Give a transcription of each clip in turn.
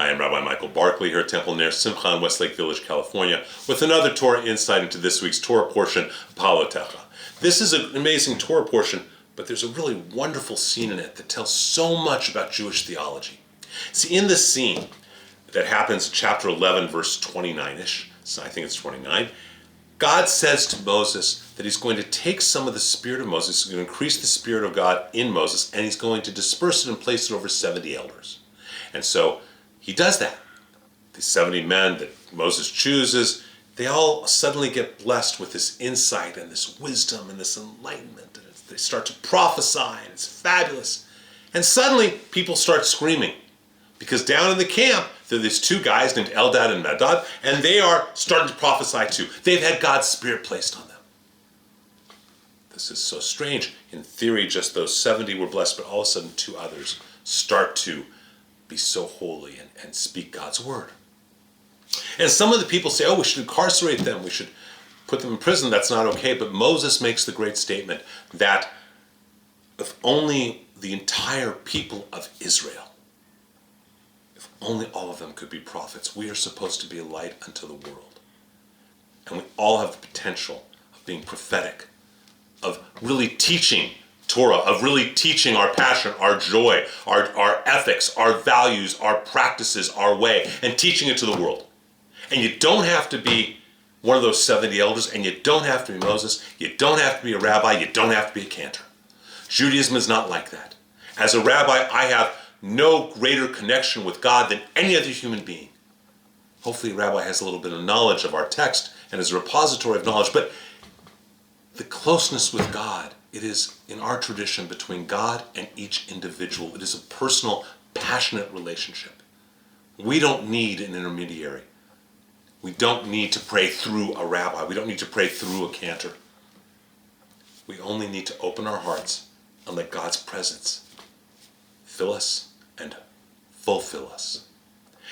I am Rabbi Michael Barkley here at Temple near Simcha in Westlake Village, California, with another Torah insight into this week's Torah portion, Beha'alotecha. This is an amazing Torah portion, but there's a really wonderful scene in it that tells so much about Jewish theology. See, in this scene that happens in chapter 11, verse 29-ish, so I think it's 29, God says to Moses that he's going to take some of the spirit of Moses, he's going to increase the spirit of God in Moses, and he's going to disperse it and place it over 70 elders. And so he does that. The 70 men that Moses chooses, they all suddenly get blessed with this insight and this wisdom and this enlightenment. And they start to prophesy, and it's fabulous. And suddenly people start screaming, because down in the camp, there are these two guys named Eldad and Medad, and they are starting to prophesy too. They've had God's Spirit placed on them. This is so strange. In theory, just those 70 were blessed, but all of a sudden 2 others start to be so holy and speak God's word. And some of the people say, oh, we should incarcerate them, we should put them in prison. That's not okay. But Moses makes the great statement that if only the entire people of Israel, if only all of them could be prophets, we are supposed to be a light unto the world. And we all have the potential of being prophetic, of really teaching Torah, of really teaching our passion, our joy, our ethics, our values, our practices, our way, and teaching it to the world. And you don't have to be one of those 70 elders, and you don't have to be Moses, you don't have to be a rabbi, you don't have to be a cantor. Judaism is not like that. As a rabbi, I have no greater connection with God than any other human being. Hopefully a rabbi has a little bit of knowledge of our text and is a repository of knowledge, but the closeness with God, it is in our tradition between God and each individual. It is a personal, passionate relationship. We don't need an intermediary. We don't need to pray through a rabbi. We don't need to pray through a cantor. We only need to open our hearts and let God's presence fill us and fulfill us.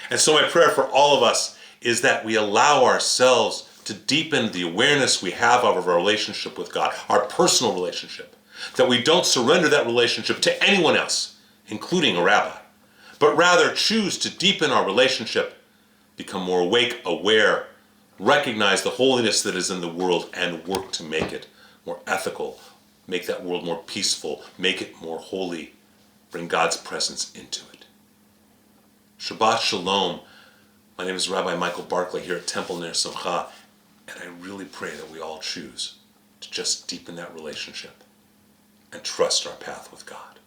And so my prayer for all of us is that we allow ourselves to deepen the awareness we have of our relationship with God, our personal relationship, that we don't surrender that relationship to anyone else, including a rabbi, but rather choose to deepen our relationship, become more awake, aware, recognize the holiness that is in the world, and work to make it more ethical, make that world more peaceful, make it more holy, bring God's presence into it. Shabbat Shalom. My name is Rabbi Michael Barkley here at Temple near Simcha, and I really pray that we all choose to just deepen that relationship and trust our path with God.